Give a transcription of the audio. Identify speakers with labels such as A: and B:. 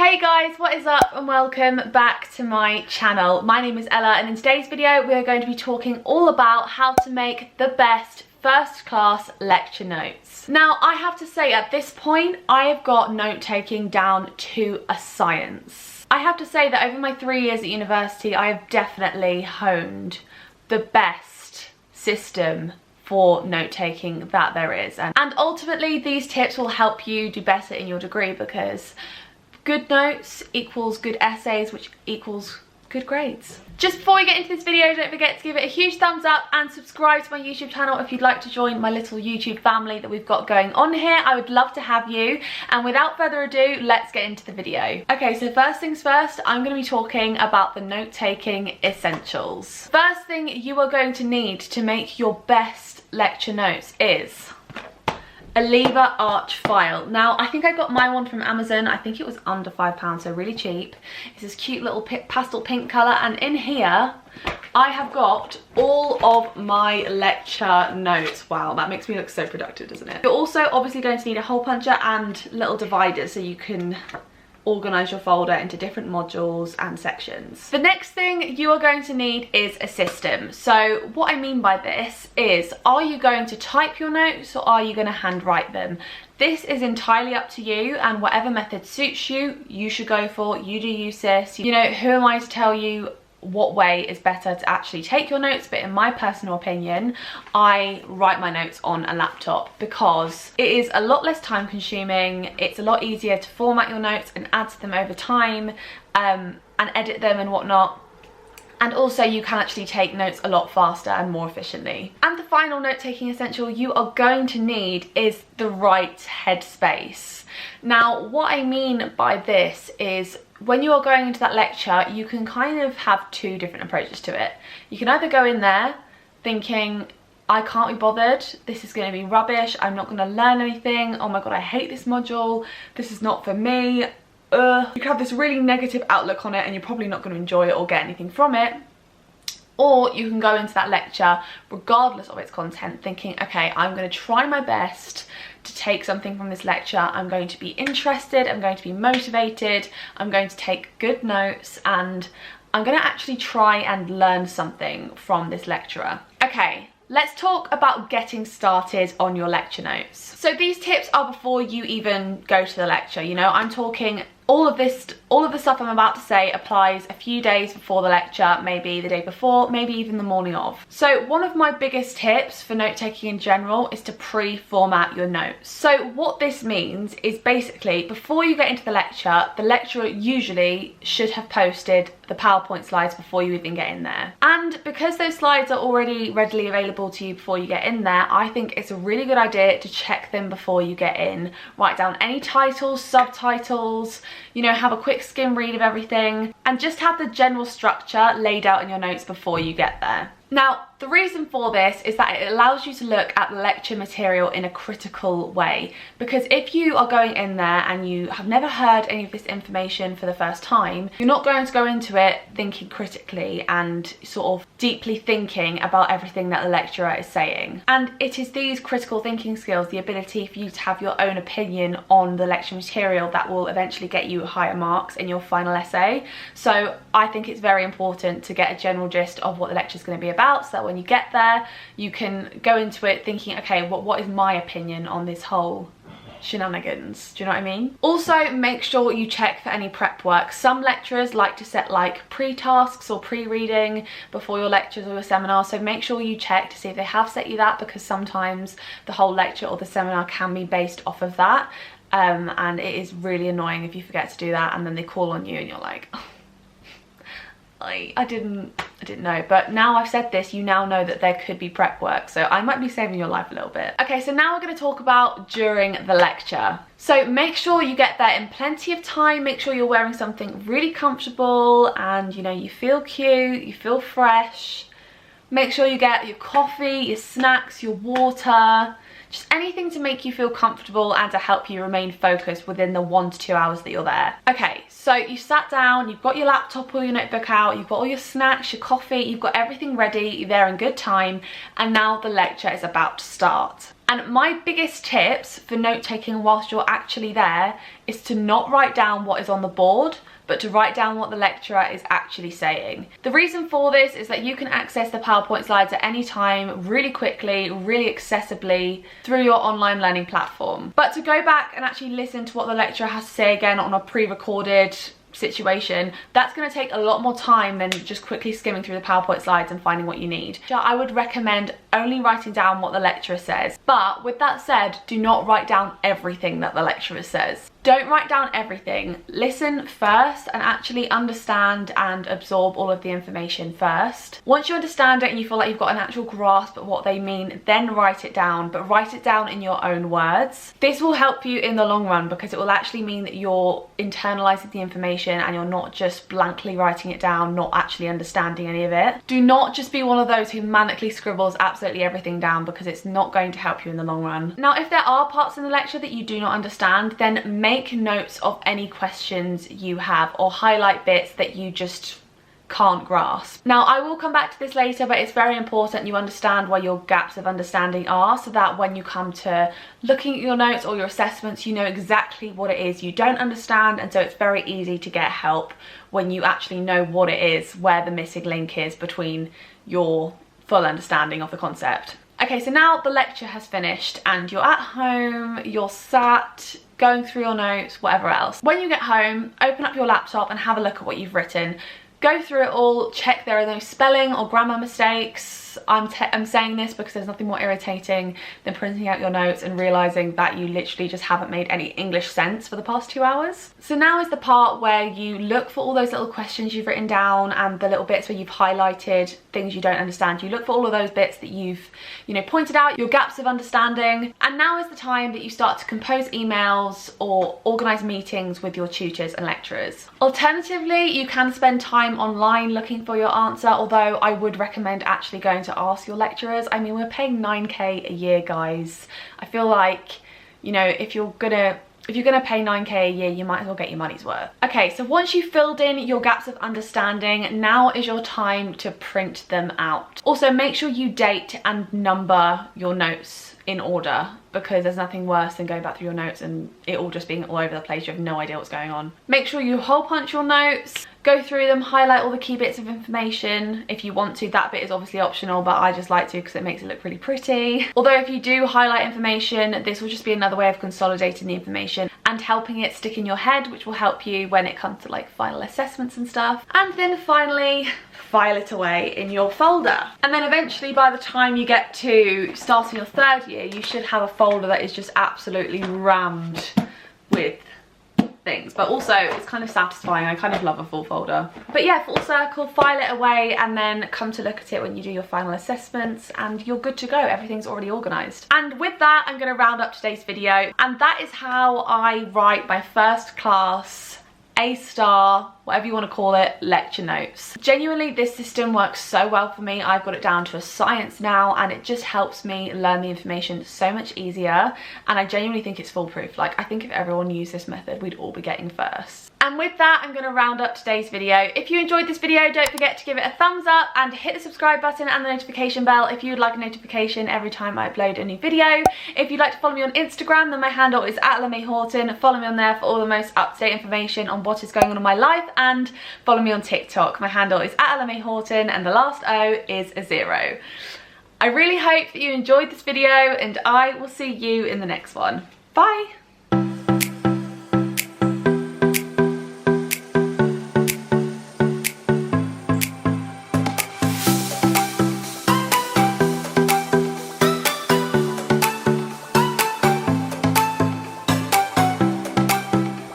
A: Hey guys, what is up and welcome back to my channel. My name is Ella and in today's video we are going to be talking all about how to make the best first class lecture notes. Now I have to say at this point I have got note taking down to a science. I have to say that over my 3 years at university I have definitely honed the best system for note taking that there is, and ultimately these tips will help you do better in your degree because good notes equals good essays, which equals good grades. Just before we get into this video, don't forget to give it a huge thumbs up and subscribe to my YouTube channel if you'd like to join my little YouTube family that we've got going on here. I would love to have you, and without further ado, let's get into the video. Okay, so first things first, I'm going to be talking about the note-taking essentials. First thing you are going to need to make your best lecture notes is a lever arch file. Now I think I got my one from Amazon. I think it was under £5, so really cheap. It's this cute little pastel pink colour, and in here I have got all of my lecture notes. Wow, that makes me look so productive, doesn't it? You're also obviously going to need a hole puncher and little dividers so you can organise your folder into different modules and sections. The next thing you are going to need is a system. So what I mean by this is, are you going to type your notes or are you going to handwrite them? This is entirely up to you, and whatever method suits you, you should go for. You do you, sis. You know, who am I to tell you what way is better to actually take your notes? But in my personal opinion, I write my notes on a laptop because it is a lot less time consuming. It's a lot easier to format your notes and add to them over time, and edit them and whatnot. And also you can actually take notes a lot faster and more efficiently. And the final note-taking essential you are going to need is the right headspace. Now what I mean by this is, when you are going into that lecture, you can kind of have two different approaches to it. You can either go in there thinking, I can't be bothered, this is going to be rubbish, I'm not going to learn anything, oh my god, I hate this module, this is not for me. You can have this really negative outlook on it and you're probably not going to enjoy it or get anything from it. Or you can go into that lecture, regardless of its content, thinking, okay, I'm going to try my best to take something from this lecture. I'm going to be interested, I'm going to be motivated, I'm going to take good notes, and I'm going to actually try and learn something from this lecturer. Okay, let's talk about getting started on your lecture notes. So these tips are before you even go to the lecture. You know, I'm talking all of the stuff I'm about to say applies a few days before the lecture, maybe the day before, maybe even the morning of. So one of my biggest tips for note taking in general is to pre-format your notes. So what this means is basically before you get into the lecturer usually should have posted the PowerPoint slides before you even get in there. And because those slides are already readily available to you before you get in there, I think it's a really good idea to check them before you get in. Write down any titles, subtitles, you know, have a quick skim read of everything, and just have the general structure laid out in your notes before you get there. Now, the reason for this is that it allows you to look at the lecture material in a critical way, because if you are going in there and you have never heard any of this information for the first time, you're not going to go into it thinking critically and sort of deeply thinking about everything that the lecturer is saying. And it is these critical thinking skills, the ability for you to have your own opinion on the lecture material, that will eventually get you higher marks in your final essay. So I think it's very important to get a general gist of what the lecture is going to be about, so that when you get there you can go into it thinking, okay, what is my opinion on this whole shenanigans? Do you know what I mean? Also, make sure you check for any prep work. Some lecturers like to set like pre-tasks or pre-reading before your lectures or your seminar, so make sure you check to see if they have set you that, because sometimes the whole lecture or the seminar can be based off of that, and it is really annoying if you forget to do that and then they call on you and you're like, oh, I didn't know. But now I've said this, you now know that there could be prep work, so I might be saving your life a little bit. Okay, so now we're going to talk about during the lecture. So make sure you get there in plenty of time, make sure you're wearing something really comfortable and you know, you feel cute, you feel fresh. Make sure you get your coffee, your snacks, your water, just anything to make you feel comfortable and to help you remain focused within the 1 to 2 hours that you're there. Okay, so you sat down, you've got your laptop or your notebook out, you've got all your snacks, your coffee, you've got everything ready, you're there in good time, and now the lecture is about to start. And my biggest tips for note taking whilst you're actually there is to not write down what is on the board, but to write down what the lecturer is actually saying. The reason for this is that you can access the PowerPoint slides at any time, really quickly, really accessibly through your online learning platform. But to go back and actually listen to what the lecturer has to say again on a pre-recorded situation, that's going to take a lot more time than just quickly skimming through the PowerPoint slides and finding what you need. So I would recommend only writing down what the lecturer says. But with that said, do not write down everything that the lecturer says. Don't write down everything. Listen first and actually understand and absorb all of the information first. Once you understand it and you feel like you've got an actual grasp of what they mean, then write it down, but write it down in your own words. This will help you in the long run because it will actually mean that you're internalizing the information and you're not just blankly writing it down, not actually understanding any of it. Do not just be one of those who manically scribbles absolutely everything down, because it's not going to help you in the long run. Now, if there are parts in the lecture that you do not understand, then make notes of any questions you have or highlight bits that you just can't grasp. Now, I will come back to this later, but it's very important you understand where your gaps of understanding are, so that when you come to looking at your notes or your assessments, you know exactly what it is you don't understand, and so it's very easy to get help when you actually know what it is, where the missing link is between your full understanding of the concept. Okay, so now the lecture has finished and you're at home, you're sat going through your notes, whatever else. When you get home, open up your laptop and have a look at what you've written. Go through it all, check there are no spelling or grammar mistakes. I'm saying this because there's nothing more irritating than printing out your notes and realising that you literally just haven't made any English sense for the past 2 hours. So now is the part where you look for all those little questions you've written down and the little bits where you've highlighted things you don't understand. You look for all of those bits that you've, pointed out, your gaps of understanding. And now is the time that you start to compose emails or organise meetings with your tutors and lecturers. Alternatively, you can spend time online looking for your answer, although I would recommend actually going to ask your lecturers. I mean, we're paying 9k a year, guys. I feel like, if you're gonna pay 9k a year, you might as well get your money's worth. Okay, so once you've filled in your gaps of understanding, now is your time to print them out. Also, make sure you date and number your notes in order, because there's nothing worse than going back through your notes and it all just being all over the place. You have no idea what's going on. Make sure you hole punch your notes, go through them, highlight all the key bits of information if you want to. That bit is obviously optional, but I just like to because it makes it look really pretty. Although if you do highlight information, this will just be another way of consolidating the information and helping it stick in your head, which will help you when it comes to like final assessments and stuff. And then finally, file it away in your folder. And then eventually, by the time you get to starting your third year, you should have a folder that is just absolutely rammed with things. But also, it's kind of satisfying. I kind of love a full folder. But yeah, full circle, file it away, and then come to look at it when you do your final assessments, and you're good to go. Everything's already organised. And with that, I'm going to round up today's video. And that is how I write my first class A-star, whatever you want to call it, lecture notes. Genuinely, this system works so well for me. I've got it down to a science now, and it just helps me learn the information so much easier. And I genuinely think it's foolproof. Like, I think if everyone used this method, we'd all be getting firsts. And with that, I'm going to round up today's video. If you enjoyed this video, don't forget to give it a thumbs up and hit the subscribe button and the notification bell if you'd like a notification every time I upload a new video. If you'd like to follow me on Instagram, then my handle is @ella.houghton. Follow me on there for all the most up-to-date information on what is going on in my life, and follow me on TikTok. My handle is @ella.houghton and the last O is a 0. I really hope that you enjoyed this video, and I will see you in the next one. Bye!